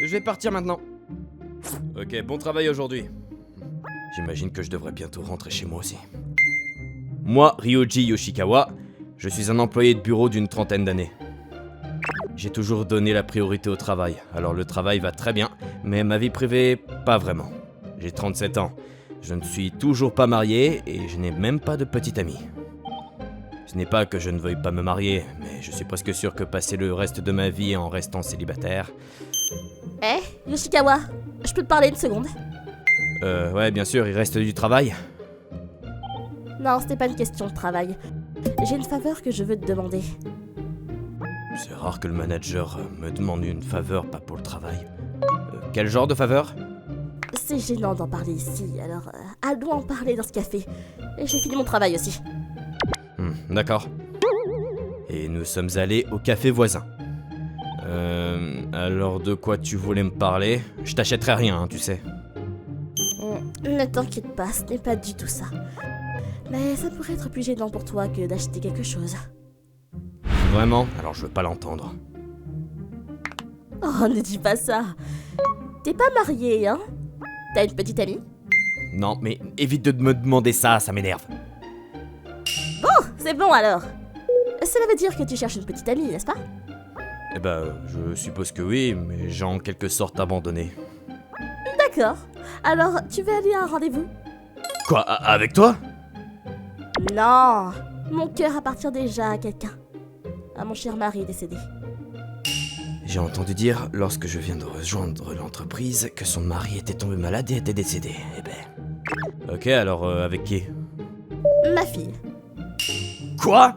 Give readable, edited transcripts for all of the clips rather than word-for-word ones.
je vais partir maintenant. Ok, bon travail aujourd'hui. J'imagine que je devrais bientôt rentrer chez moi aussi. Moi, Ryoji Yoshikawa, je suis un employé de bureau d'une trentaine d'années. J'ai toujours donné la priorité au travail, alors le travail va très bien, mais ma vie privée, pas vraiment. J'ai 37 ans, je ne suis toujours pas marié et je n'ai même pas de petite amie. Ce n'est pas que je ne veuille pas me marier, mais je suis presque sûr que passer le reste de ma vie en restant célibataire... Yoshikawa, je peux te parler une seconde? Ouais, bien sûr, il reste du travail. Non, c'était pas une question de travail. J'ai une faveur que je veux te demander. C'est rare que le manager me demande une faveur, pas pour le travail. Quel genre de faveur? C'est gênant d'en parler ici, alors allons en parler dans ce café. Et j'ai fini mon travail aussi. D'accord. Et nous sommes allés au café voisin. Alors de quoi tu voulais me parler? Je t'achèterai rien, hein, tu sais. Ne t'inquiète pas, ce n'est pas du tout ça. Mais ça pourrait être plus gênant pour toi que d'acheter quelque chose. Vraiment? Alors je veux pas l'entendre. Oh, ne dis pas ça. T'es pas marié, hein? T'as une petite amie? Non, mais évite de me demander ça, ça m'énerve. C'est bon alors. Cela veut dire que tu cherches une petite amie, n'est-ce pas? Eh ben, je suppose que oui, mais j'ai en quelque sorte abandonné. D'accord. Alors, tu veux aller à un rendez-vous? Quoi, avec toi? Non. Mon cœur appartient déjà à quelqu'un. À mon cher mari décédé. J'ai entendu dire, lorsque je viens de rejoindre l'entreprise, que son mari était tombé malade et était décédé. Eh ben... Ok, alors avec qui? Ma fille. Quoi?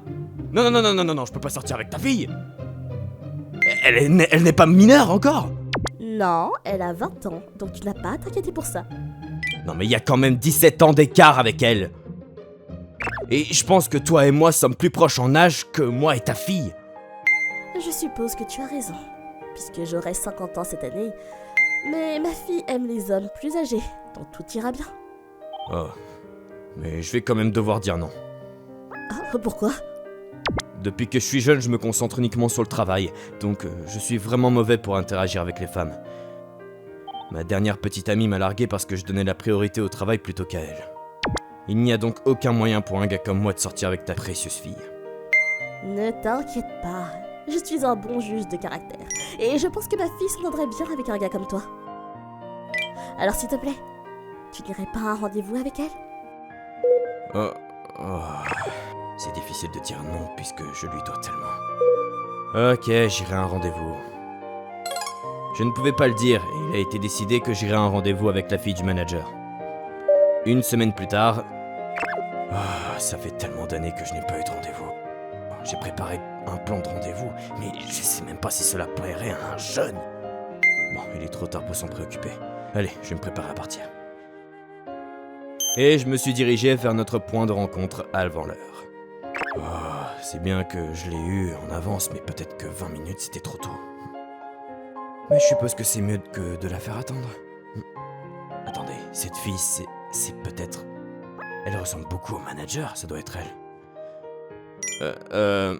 Non, je peux pas sortir avec ta fille. Elle n'est pas mineure encore? Non, elle a 20 ans, donc tu n'as pas à t'inquiéter pour ça. Non mais il y a quand même 17 ans d'écart avec elle. Et je pense que toi et moi sommes plus proches en âge que moi et ta fille. Je suppose que tu as raison, puisque j'aurai 50 ans cette année. Mais ma fille aime les hommes plus âgés, donc tout ira bien. Oh, mais je vais quand même devoir dire non. Ah, pourquoi? Depuis que je suis jeune, je me concentre uniquement sur le travail, donc je suis vraiment mauvais pour interagir avec les femmes. Ma dernière petite amie m'a largué parce que je donnais la priorité au travail plutôt qu'à elle. Il n'y a donc aucun moyen pour un gars comme moi de sortir avec ta précieuse fille. Ne t'inquiète pas, je suis un bon juge de caractère, et je pense que ma fille s'entendrait bien avec un gars comme toi. Alors s'il te plaît, tu n'irais pas à un rendez-vous avec elle? C'est difficile de dire non puisque je lui dois tellement. Ok, j'irai à un rendez-vous. Je ne pouvais pas le dire et il a été décidé que j'irai à un rendez-vous avec la fille du manager. Une semaine plus tard... ça fait tellement d'années que je n'ai pas eu de rendez-vous. J'ai préparé un plan de rendez-vous, mais je sais même pas si cela plairait à un jeune. Bon, il est trop tard pour s'en préoccuper. Allez, je vais me préparer à partir. Et je me suis dirigé vers notre point de rencontre avant l'heure. C'est bien que je l'ai eu en avance, mais peut-être que 20 minutes c'était trop tôt. Mais je suppose que c'est mieux que de la faire attendre. Attendez, cette fille, c'est peut-être... Elle ressemble beaucoup au manager, ça doit être elle.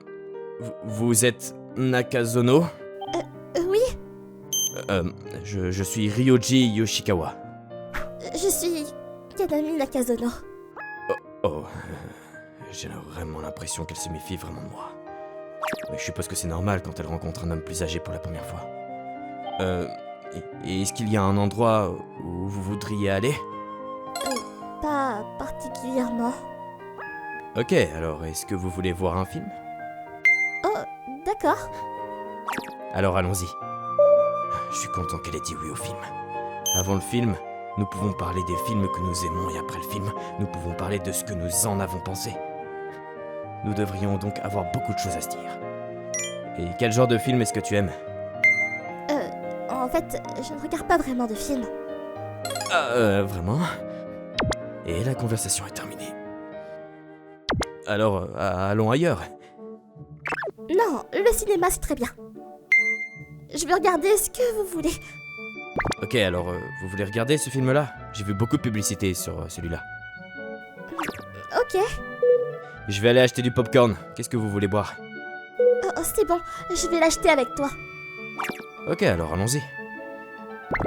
Vous êtes Nakazono? Oui, Je suis Ryoji Yoshikawa. je suis Kanami Nakazono. J'ai vraiment l'impression qu'elle se méfie vraiment de moi. Mais je suppose que c'est normal quand elle rencontre un homme plus âgé pour la première fois. Est-ce qu'il y a un endroit où vous voudriez aller? Pas particulièrement. Ok, alors est-ce que vous voulez voir un film? Oh, d'accord. Alors allons-y. Je suis content qu'elle ait dit oui au film. Avant le film, nous pouvons parler des films que nous aimons et après le film, nous pouvons parler de ce que nous en avons pensé. Nous devrions donc avoir beaucoup de choses à se dire. Et quel genre de film est-ce que tu aimes? En fait, je ne regarde pas vraiment de films. Vraiment? Et la conversation est terminée. Alors, allons ailleurs. Non, le cinéma c'est très bien. Je vais regarder ce que vous voulez. Ok, alors, vous voulez regarder ce film-là? J'ai vu beaucoup de publicité sur celui-là. Ok. Je vais aller acheter du popcorn. Qu'est-ce que vous voulez boire? Oh, c'est bon, je vais l'acheter avec toi. Ok, alors allons-y.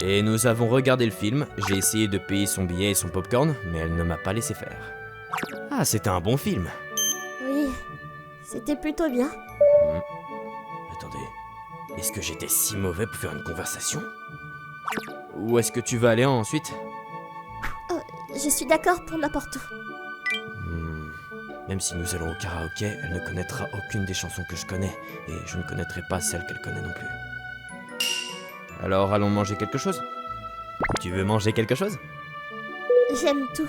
Et nous avons regardé le film, j'ai essayé de payer son billet et son popcorn, mais elle ne m'a pas laissé faire. Ah, c'était un bon film. Oui, c'était plutôt bien. Attendez, est-ce que j'étais si mauvais pour faire une conversation? Où est-ce que tu vas aller ensuite? Oh, je suis d'accord pour n'importe où. Même si nous allons au karaoké, elle ne connaîtra aucune des chansons que je connais, et je ne connaîtrai pas celles qu'elle connaît non plus. Alors allons manger quelque chose? Tu veux manger quelque chose? J'aime tout.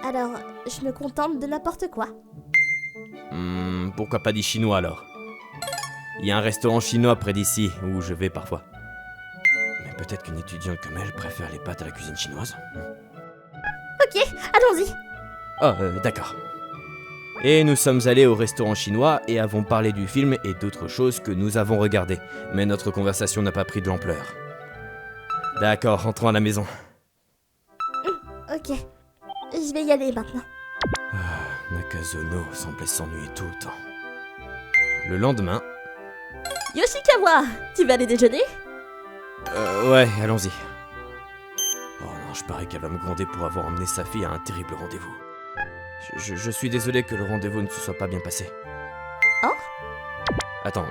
Alors, je me contente de n'importe quoi. Pourquoi pas des chinois alors? Il y a un restaurant chinois près d'ici, où je vais parfois. Mais peut-être qu'une étudiante comme elle préfère les pâtes à la cuisine chinoise. Ok, allons-y. Oh, d'accord. Et nous sommes allés au restaurant chinois et avons parlé du film et d'autres choses que nous avons regardées. Mais notre conversation n'a pas pris de l'ampleur. D'accord, rentrons à la maison. Ok, je vais y aller maintenant. Nakazono semblait s'ennuyer tout le temps. Le lendemain... Yoshikawa, tu vas aller déjeuner? Ouais, allons-y. Oh non, je parie qu'elle va me gronder pour avoir emmené sa fille à un terrible rendez-vous. Je suis désolé que le rendez-vous ne se soit pas bien passé. Oh? Attends,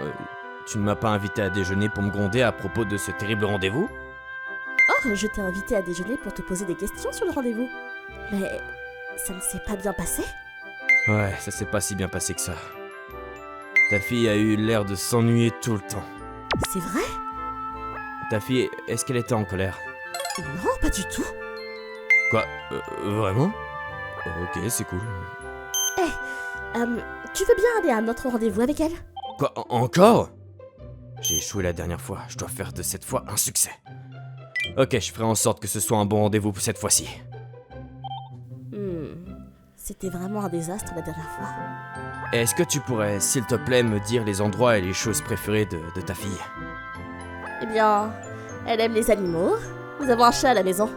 tu ne m'as pas invité à déjeuner pour me gronder à propos de ce terrible rendez-vous? Oh, je t'ai invité à déjeuner pour te poser des questions sur le rendez-vous. Mais ça ne s'est pas bien passé? Ouais, ça s'est pas si bien passé que ça. Ta fille a eu l'air de s'ennuyer tout le temps. C'est vrai? Ta fille, est-ce qu'elle était en colère? Non, pas du tout. Quoi? Vraiment? Ok, c'est cool. Tu veux bien aller à notre rendez-vous avec elle? Quoi, encore? J'ai échoué la dernière fois, je dois faire de cette fois un succès. Ok, je ferai en sorte que ce soit un bon rendez-vous pour cette fois-ci. C'était vraiment un désastre la dernière fois. Est-ce que tu pourrais, s'il te plaît, me dire les endroits et les choses préférées de ta fille? Eh bien, elle aime les animaux. Nous avons un chat à la maison.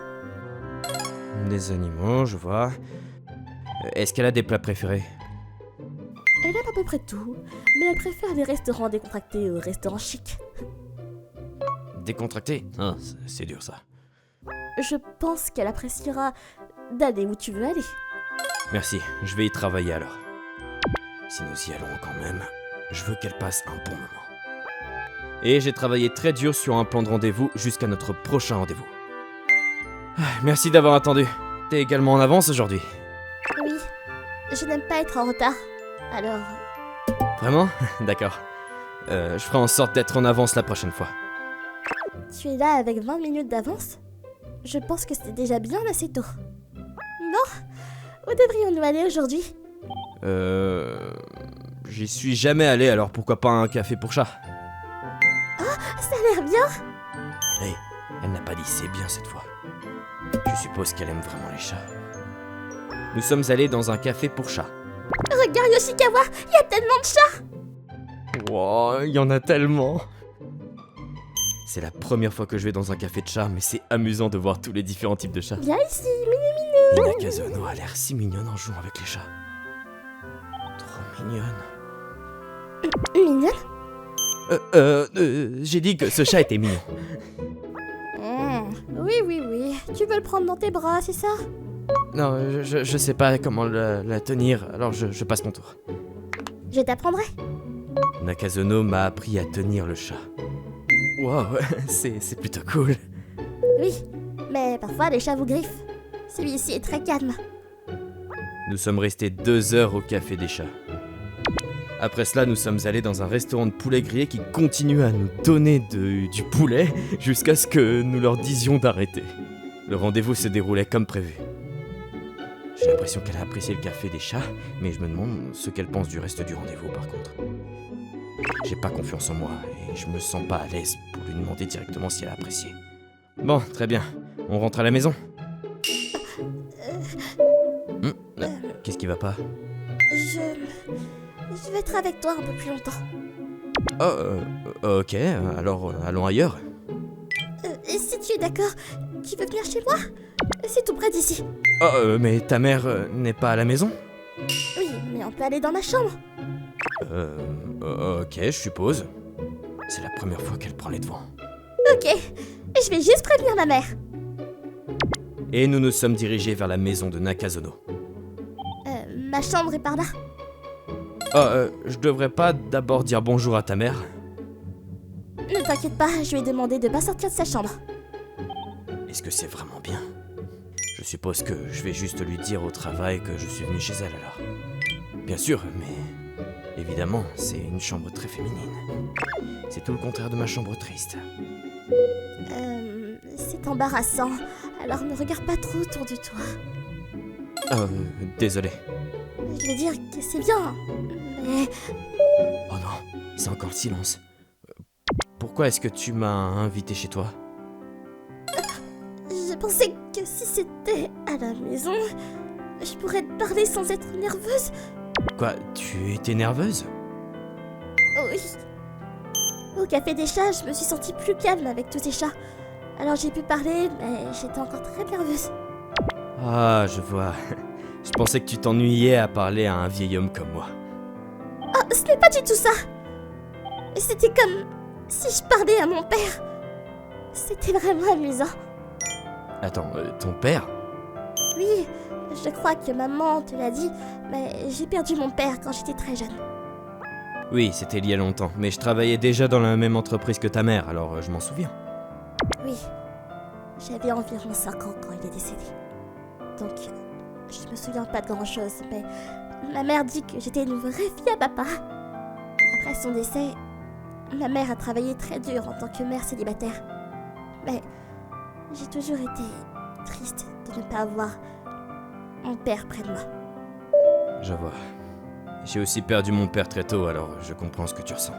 Des animaux, je vois. Est-ce qu'elle a des plats préférés? Elle aime à peu près tout, mais elle préfère les restaurants décontractés aux restaurants chics. Décontracté? Ah, c'est dur ça. Je pense qu'elle appréciera d'aller où tu veux aller. Merci, je vais y travailler alors. Si nous y allons quand même, je veux qu'elle passe un bon moment. Et j'ai travaillé très dur sur un plan de rendez-vous jusqu'à notre prochain rendez-vous. Merci d'avoir attendu. T'es également en avance aujourd'hui. Oui, je n'aime pas être en retard. Alors... Vraiment? D'accord. Je ferai en sorte d'être en avance la prochaine fois. Tu es là avec 20 minutes d'avance? Je pense que c'est déjà bien assez tôt. Bon, où devrions-nous aller aujourd'hui? J'y suis jamais allé, alors pourquoi pas un café pour chat? Ça a l'air bien. Hey, elle n'a pas dit c'est bien cette fois. Je suppose qu'elle aime vraiment les chats. Nous sommes allés dans un café pour chats. Regarde Yoshikawa, il y a tellement de chats. Wow, il y en a tellement. C'est la première fois que je vais dans un café de chat, mais c'est amusant de voir tous les différents types de chats. Viens ici, minou. Nakazono a l'air si mignonne en jouant avec les chats. Trop mignonne. Mignonne? J'ai dit que ce chat était mignon. Oui, oui. Tu veux le prendre dans tes bras, c'est ça? Non, je sais pas comment la tenir, alors je passe mon tour. Je t'apprendrai. Nakazono m'a appris à tenir le chat. Wow, c'est plutôt cool. Oui, mais parfois les chats vous griffent. Celui-ci est très calme. Nous sommes restés 2 heures au café des chats. Après cela, nous sommes allés dans un restaurant de poulet grillé qui continue à nous donner du poulet jusqu'à ce que nous leur disions d'arrêter. Le rendez-vous se déroulait comme prévu. J'ai l'impression qu'elle a apprécié le café des chats, mais je me demande ce qu'elle pense du reste du rendez-vous par contre. J'ai pas confiance en moi et je me sens pas à l'aise pour lui demander directement si elle a apprécié. Bon, très bien. On rentre à la maison. Qu'est-ce qui va pas? Je vais être avec toi un peu plus longtemps. Oh, ok, alors allons ailleurs. Et si tu es d'accord, tu veux venir chez moi? C'est tout près d'ici. Oh, mais ta mère n'est pas à la maison? Oui, mais on peut aller dans ma chambre. Ok, je suppose. C'est la première fois qu'elle prend les devants. Ok, je vais juste prévenir ma mère. Et nous nous sommes dirigés vers la maison de Nakazono. Ma chambre est par là. Je devrais pas d'abord dire bonjour à ta mère? Ne t'inquiète pas, je lui ai demandé de pas sortir de sa chambre. Est-ce que c'est vraiment bien? Je suppose que je vais juste lui dire au travail que je suis venu chez elle alors. Bien sûr, mais évidemment, c'est une chambre très féminine. C'est tout le contraire de ma chambre triste. C'est embarrassant, alors ne regarde pas trop autour de toi. Désolé. Je veux dire que c'est bien, mais... Oh non, c'est encore le silence. Pourquoi est-ce que tu m'as invité chez toi? Je pensais que si c'était à la maison, je pourrais te parler sans être nerveuse. Quoi, tu étais nerveuse? Oui. Au café des chats, je me suis sentie plus calme avec tous ces chats. Alors j'ai pu parler, mais j'étais encore très nerveuse. Ah, je vois. Je pensais que tu t'ennuyais à parler à un vieil homme comme moi. Oh, ce n'est pas du tout ça. C'était comme si je parlais à mon père. C'était vraiment amusant. Attends, ton père? Oui, je crois que maman te l'a dit, mais j'ai perdu mon père quand j'étais très jeune. Oui, c'était il y a longtemps, mais je travaillais déjà dans la même entreprise que ta mère, alors je m'en souviens. Oui, j'avais environ 5 ans quand il est décédé. Donc, je me souviens pas de grand chose, mais ma mère dit que j'étais une vraie fille à papa. Après son décès, ma mère a travaillé très dur en tant que mère célibataire. Mais j'ai toujours été triste de ne pas avoir mon père près de moi. Je vois. J'ai aussi perdu mon père très tôt, alors je comprends ce que tu ressens.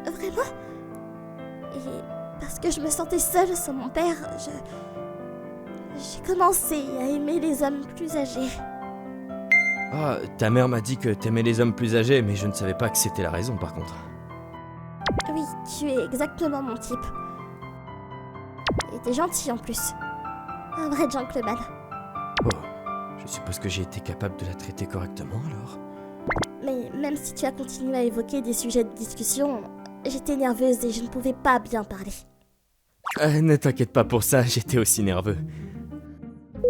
Vraiment? Et parce que je me sentais seule sans mon père, j'ai commencé à aimer les hommes plus âgés. Ah, ta mère m'a dit que t'aimais les hommes plus âgés, mais je ne savais pas que c'était la raison par contre. Oui, tu es exactement mon type. Et t'es gentil en plus. Un vrai gentleman. Oh, je suppose que j'ai été capable de la traiter correctement alors. Mais même si tu as continué à évoquer des sujets de discussion, j'étais nerveuse et je ne pouvais pas bien parler. Ne t'inquiète pas pour ça, j'étais aussi nerveux.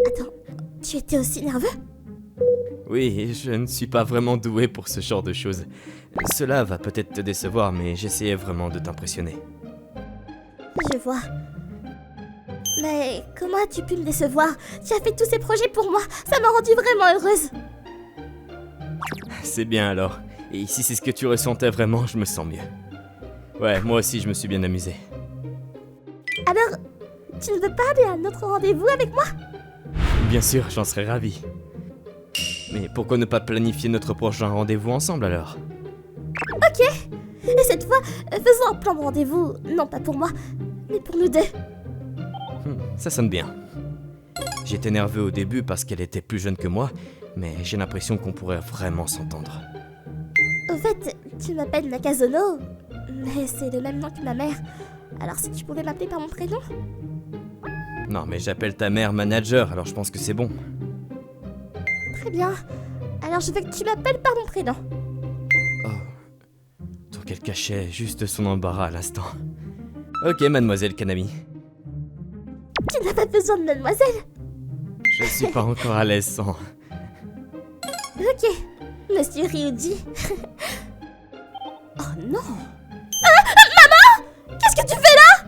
Attends, tu étais aussi nerveux? Oui, je ne suis pas vraiment doué pour ce genre de choses. Cela va peut-être te décevoir, mais j'essayais vraiment de t'impressionner. Je vois. Mais comment as-tu pu me décevoir? Tu as fait tous ces projets pour moi, ça m'a rendue vraiment heureuse. C'est bien alors. Et si c'est ce que tu ressentais vraiment, je me sens mieux. Ouais, moi aussi je me suis bien amusé. Alors, tu ne veux pas aller à notre rendez-vous avec moi? Bien sûr, j'en serais ravi. Mais pourquoi ne pas planifier notre prochain rendez-vous ensemble alors? Ok. Et cette fois, faisons un plan de rendez-vous, non pas pour moi, mais pour nous deux. Ça sonne bien. J'étais nerveux au début parce qu'elle était plus jeune que moi, mais j'ai l'impression qu'on pourrait vraiment s'entendre. Au fait, tu m'appelles Nakazono, mais c'est le même nom que ma mère. Alors si tu pouvais m'appeler par mon prénom? Non, mais j'appelle ta mère manager, alors je pense que c'est bon. Très bien. Alors je veux que tu m'appelles par mon prénom. Oh. Donc elle cachait juste son embarras à l'instant. Ok, mademoiselle Kanami. Tu n'as pas besoin de mademoiselle. Je suis pas encore à l'aise sans... Ok, monsieur Ryuji. Oh non. Maman! Qu'est-ce que tu fais là?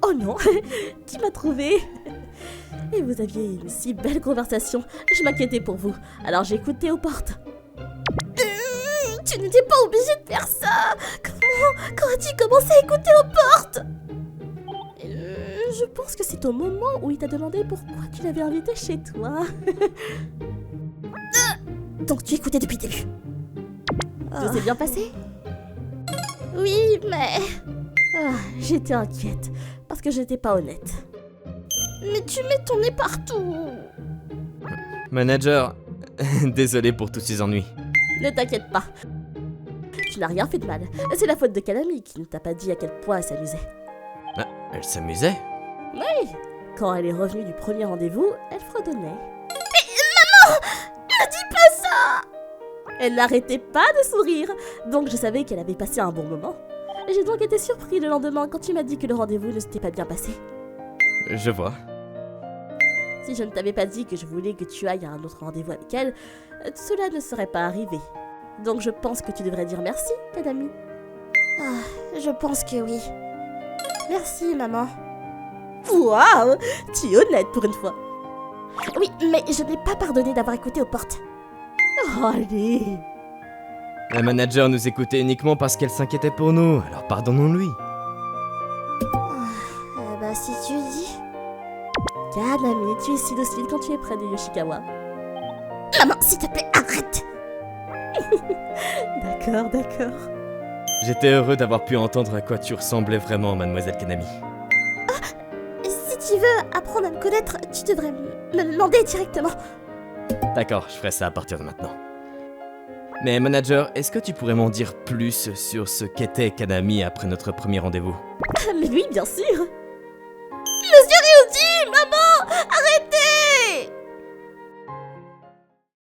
Oh non, tu m'as trouvé. Et vous aviez une si belle conversation, je m'inquiétais pour vous, alors j'ai écouté aux portes. Tu n'étais pas obligé de faire ça. Quand as-tu commencé à écouter aux portes? Je pense que c'est au moment où il t'a demandé pourquoi tu l'avais invité chez toi. Donc tu écoutais depuis le début. Tout s'est bien passé? Oui, mais... j'étais inquiète, parce que j'étais pas honnête. Mais tu mets ton nez partout. Manager, désolé pour tous ces ennuis. Ne t'inquiète pas. Tu n'as rien fait de mal. C'est la faute de Kanami qui ne t'a pas dit à quel point elle s'amusait. Ah, elle s'amusait? Oui. Quand elle est revenue du premier rendez-vous, elle fredonnait. Mais maman! Ne dis pas ça! Elle n'arrêtait pas de sourire, donc je savais qu'elle avait passé un bon moment. J'ai donc été surpris le lendemain quand tu m'as dit que le rendez-vous ne s'était pas bien passé. Je vois. Si je ne t'avais pas dit que je voulais que tu ailles à un autre rendez-vous avec elle, cela ne serait pas arrivé. Donc je pense que tu devrais dire merci, Kanami. Ah, je pense que oui. Merci, maman. Waouh, tu es honnête pour une fois. Oui, mais je n'ai pas pardonné d'avoir écouté aux portes. Oh, allez. La manager nous écoutait uniquement parce qu'elle s'inquiétait pour nous, alors pardonnons-lui. Bah si tu dis. Kanami, tu es si docile quand tu es près de Yoshikawa. Maman, s'il te plaît, arrête. D'accord, d'accord. J'étais heureux d'avoir pu entendre à quoi tu ressemblais vraiment, mademoiselle Kanami. Si tu veux apprendre à me connaître, tu devrais me demander directement. D'accord, je ferai ça à partir de maintenant. Mais manager, est-ce que tu pourrais m'en dire plus sur ce qu'était Kanami après notre premier rendez-vous? Mais oui, bien sûr. Monsieur Ryuji,